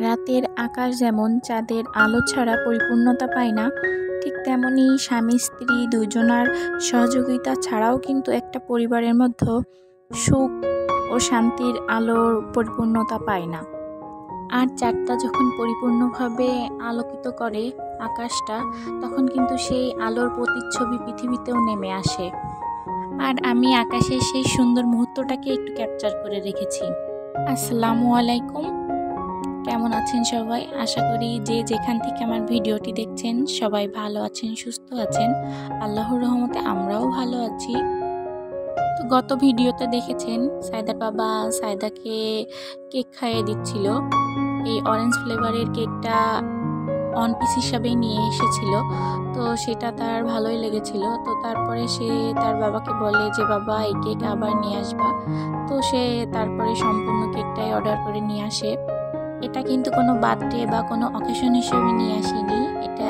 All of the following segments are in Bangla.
রাতের আকাশ যেমন চাঁদের আলো ছাড়া পরিপূর্ণতা পায় না, ঠিক তেমনই স্বামী স্ত্রী দুজনার সহযোগিতা ছাড়াও কিন্তু একটা পরিবারের মধ্যে সুখ ও শান্তির আলোর পরিপূর্ণতা পায় না। আর চাঁদটা যখন পরিপূর্ণভাবে আলোকিত করে আকাশটা, তখন কিন্তু সেই আলোর প্রতিচ্ছবি পৃথিবীতেও নেমে আসে। আর আমি আকাশের সেই সুন্দর মুহূর্তটাকে একটু ক্যাপচার করে রেখেছি। আসসালামু আলাইকুম, কেমন আছেন সবাই? আশা করি যে যেখান থেকে আমার ভিডিওটি দেখছেন সবাই ভালো আছেন, সুস্থ আছেন। আল্লাহর রহমতে আমরাও ভালো আছি। তো গত ভিডিওতে দেখেছেন সাইদার বাবা সাইদাকে কেক খাইয়ে দিচ্ছিল। এই অরেঞ্জ ফ্লেভারের কেকটা অন পিস হিসাবেই নিয়ে এসেছিল, তো সেটা তার ভালোই লেগেছিল। তো তারপরে সে তার বাবাকে বলে যে বাবা এই কেক আবার নিয়ে আসবা। তো সে তারপরে সম্পূর্ণ কেকটাই অর্ডার করে নিয়ে আসে। এটা কিন্তু কোনো বার্থডে বা কোনো অকেশন হিসেবে নিয়ে আসেনি, এটা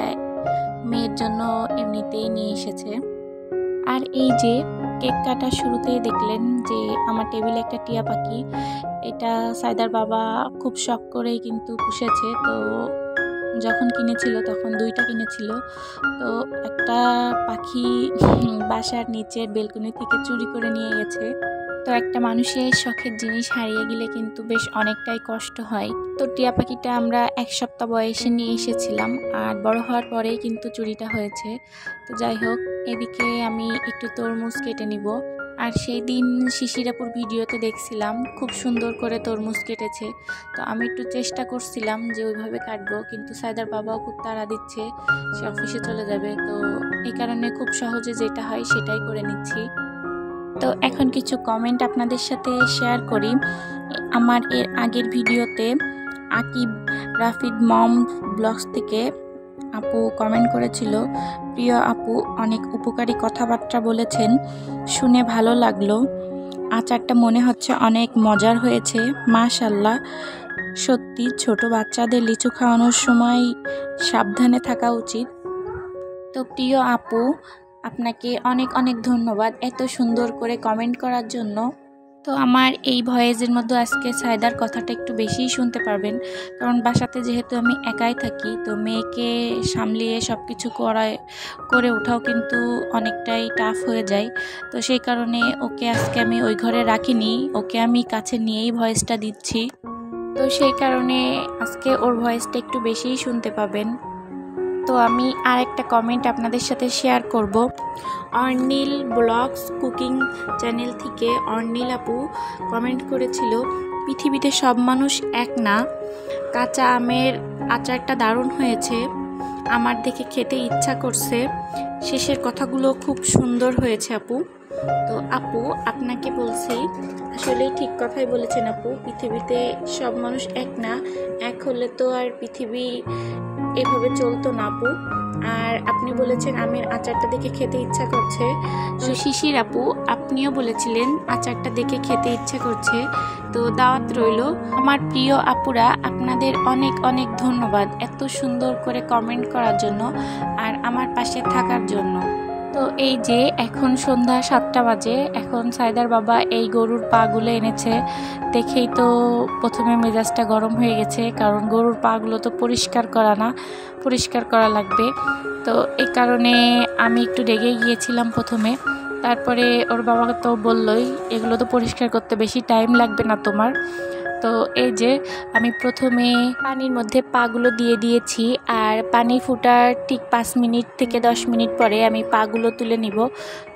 মেয়ের জন্য এমনিতেই নিয়ে এসেছে। আর এই যে কেক কাটার শুরুতেই দেখলেন যে আমার টেবিলে একটা টিয়া পাখি, এটা সাইদার বাবা খুব শখ করেই কিন্তু পুষেছে। তো যখন কিনেছিল তখন দুইটা কিনেছিল। তো একটা পাখি বাসার নিচের বেলকনি থেকে চুরি করে নিয়ে গেছে। তো একটা মানুষের শখের জিনিস হারিয়ে গেলে কিন্তু বেশ অনেকটাই কষ্ট হয়। তো টিয়া পাখিটা আমরা 1 সপ্তাহ বয়সে নিয়ে এসেছিলাম, আর বড় হওয়ার পরেই কিন্তু চুরিটা হয়েছে। তো যাই হোক, এদিকে আমি একটু তরমুজ কেটে নিব। আর সেই দিন শিশিরাপুর ভিডিওতে দেখছিলাম খুব সুন্দর করে তরমুজ কেটেছে। তো আমি একটু চেষ্টা করছিলাম যে ওইভাবে কাটবো, কিন্তু সাইদার বাবাও খুব তাড়া দিচ্ছে, সে অফিসে চলে যাবে। তো এই কারণে খুব সহজে যেটা হয় সেটাই করে নিচ্ছি। তো এখন কিছু কমেন্ট আপনাদের সাথে শেয়ার করি। আমার এর আগের ভিডিওতে আকিব রাফিদ মম ব্লগস থেকে আপু কমেন্ট করেছিল, প্রিয় আপু অনেক উপকারী কথাবার্তা বলেছেন, শুনে ভালো লাগলো। আচারটা মনে হচ্ছে অনেক মজার হয়েছে, মাশাআল্লাহ। সত্যি ছোট বাচ্চাদের লিচু খাওয়ানোর সময় সাবধানে থাকা উচিত। তো প্রিয় আপু, আপনাকে অনেক অনেক ধন্যবাদ এত সুন্দর করে কমেন্ট করার জন্য। তো আমার এই ভয়েসের মধ্যে আজকে সাইদার কথাটা একটু বেশিই শুনতে পারবেন, কারণ বাসাতে যেহেতু আমি একাই থাকি, তো মেয়েকে সামলিয়ে সব কিছু করে ওঠাও কিন্তু অনেকটাই টাফ হয়ে যায়। তো সেই কারণে ওকে আজকে আমি ওই ঘরে রাখিনি, ওকে আমি কাছে নিয়েই ভয়েসটা দিচ্ছি। তো সেই কারণে আজকে ওর ভয়েসটা একটু বেশিই শুনতে পাবেন। তো আমি আর একটা কমেন্ট আপনাদের সাথে শেয়ার করব। অর্নিল ব্লগস কুকিং চ্যানেল থেকে অর্নিল আপু কমেন্ট করেছিল, পৃথিবীতে সব মানুষ এক না, কাঁচা আমের আচারটা দারুণ হয়েছে, আমার দেখে খেতে ইচ্ছা করছে, শেষের কথাগুলো খুব সুন্দর হয়েছে আপু। তো আপু আপনাকে বলছি, আসলে ঠিক কথাই বলেছেন আপু, পৃথিবীতে সব মানুষ এক না, এক হলে তো আর পৃথিবী এভাবে চলতো না আপু। আর আপনি বলেছেন আমের আচারটা দেখে খেতে ইচ্ছা করছে। তো শিশির আপু আপনিও বলেছিলেন আচারটা দেখে খেতে ইচ্ছা করছে। তো দাওয়াত রইল। আমার প্রিয় আপুরা, আপনাদের অনেক অনেক ধন্যবাদ এত সুন্দর করে কমেন্ট করার জন্য আর আমার পাশে থাকার জন্য। তো এই যে এখন সন্ধ্যা 7টা বাজে, এখন সাইদার বাবা এই গরুর পাগুলো এনেছে, দেখেই তো প্রথমে মেজাজটা গরম হয়ে গেছে, কারণ গরুর পাগুলো তো পরিষ্কার করা লাগবে। তো এই কারণে আমি একটু রেগে গিয়েছিলাম প্রথমে। তারপরে ওর বাবা তো বললই, এগুলো তো পরিষ্কার করতে বেশি টাইম লাগবে না তোমার। তো এই যে আমি প্রথমে পানির মধ্যে পাগুলো দিয়ে দিয়েছি, আর পানি ফুটার ঠিক 5 মিনিট থেকে 10 মিনিট পরে আমি পাগুলো তুলে নিব।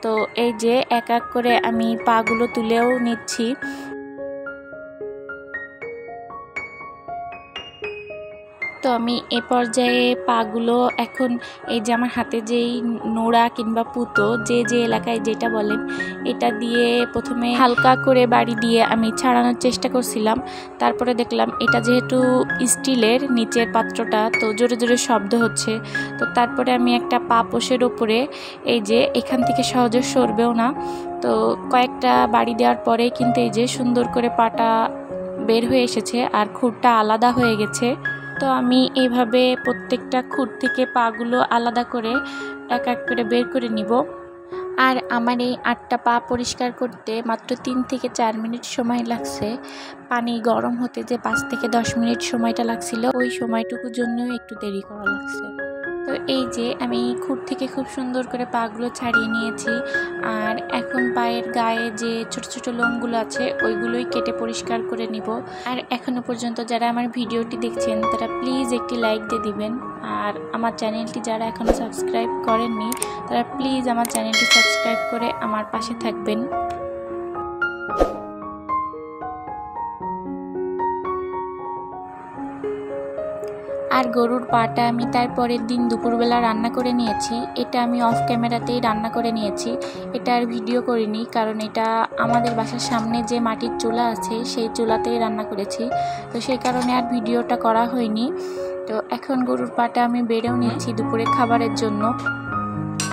তো এই যে এক এক করে আমি পাগুলো তুলেও নিচ্ছি। তো আমি এ পর্যায়ে পাগুলো এখন এই যে আমার হাতে যেই নোড়া কিংবা পুতো যে এলাকায় যেটা বলেন, এটা দিয়ে প্রথমে হালকা করে বাড়ি দিয়ে আমি ছাড়ানোর চেষ্টা করছিলাম। তারপরে দেখলাম এটা যেহেতু স্টিলের নিচের পাত্রটা, তো জোরে জোরে শব্দ হচ্ছে। তো তারপরে আমি একটা পাপোশের ওপরে এই যে এখান থেকে সহজে সরবেও না, তো কয়েকটা বাড়ি দেওয়ার পরে কিন্তু এই যে সুন্দর করে পাটা বের হয়ে এসেছে আর খুরটা আলাদা হয়ে গেছে। তো আমি এইভাবে প্রত্যেকটা খুঁট থেকে পাগুলো আলাদা করে এক এক করে বের করে নিব। আর আমার এই 8টা পা পরিষ্কার করতে মাত্র 3 থেকে 4 মিনিট সময় লাগছে। পানি গরম হতে যে 5 থেকে 10 মিনিট সময়টা লাগছিল, ওই সময়টুকুর জন্যই একটু দেরি করা লাগছে। তো এই যে আমি খুঁট থেকে খুব সুন্দর করে পাগুলো ছাড়িয়ে নিয়েছি। আর এখন পায়ের গায়ে যে ছোট ছোট লোমগুলো আছে ওইগুলোই কেটে পরিষ্কার করে নিব। আর এখনো পর্যন্ত যারা আমার ভিডিওটি দেখছেন তারা প্লিজ একটি লাইক দিয়ে দিবেন। আর আমার চ্যানেলটি যারা এখনো সাবস্ক্রাইব করেননি তারা প্লিজ আমার চ্যানেলটি সাবস্ক্রাইব করে আমার পাশে থাকবেন। আর গরুর পাটা আমি তার পরের দিন দুপুরবেলা রান্না করে নিয়েছি। এটা আমি অফ ক্যামেরাতেই রান্না করে নিয়েছি, এটা আর ভিডিও করিনি, কারণ এটা আমাদের বাসার সামনে যে মাটির চুলা আছে সেই চুলাতেই রান্না করেছি, তো সেই কারণে আর ভিডিওটা করা হয়নি। তো এখন গরুর পাটা আমি বেড়েও নিচ্ছি দুপুরে খাবারের জন্য।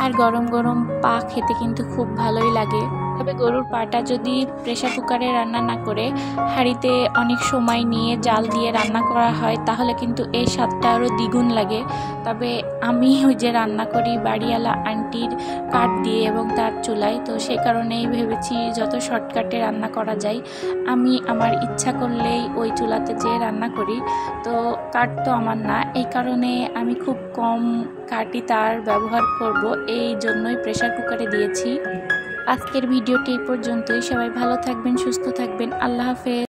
আর গরম গরম পা খেতে কিন্তু খুব ভালোই লাগে। তবে গরুর পাটা যদি প্রেসার কুকারে রান্না না করে হাঁড়িতে অনেক সময় নিয়ে জাল দিয়ে রান্না করা হয় তাহলে কিন্তু এই স্বাদটা আরও দ্বিগুণ লাগে। তবে আমি ওই যে রান্না করি বাড়িওয়ালা আন্টির কাঠ দিয়ে এবং তার চুলায়, তো সেই কারণেই ভেবেছি যত শর্টকাটে রান্না করা যায় আমি আমার ইচ্ছা করলেই ওই চুলাতে যেয়ে রান্না করি। তো কাঠ তো আমার না, এই কারণে আমি খুব কম কাঠই তার ব্যবহার করব, এই জন্যই প্রেসার কুকারে দিয়েছি। আজকের ভিডিওটি এই পর্যন্তই। সবাই ভালো থাকবেন, সুস্থ থাকবেন। আল্লাহ হাফেজ।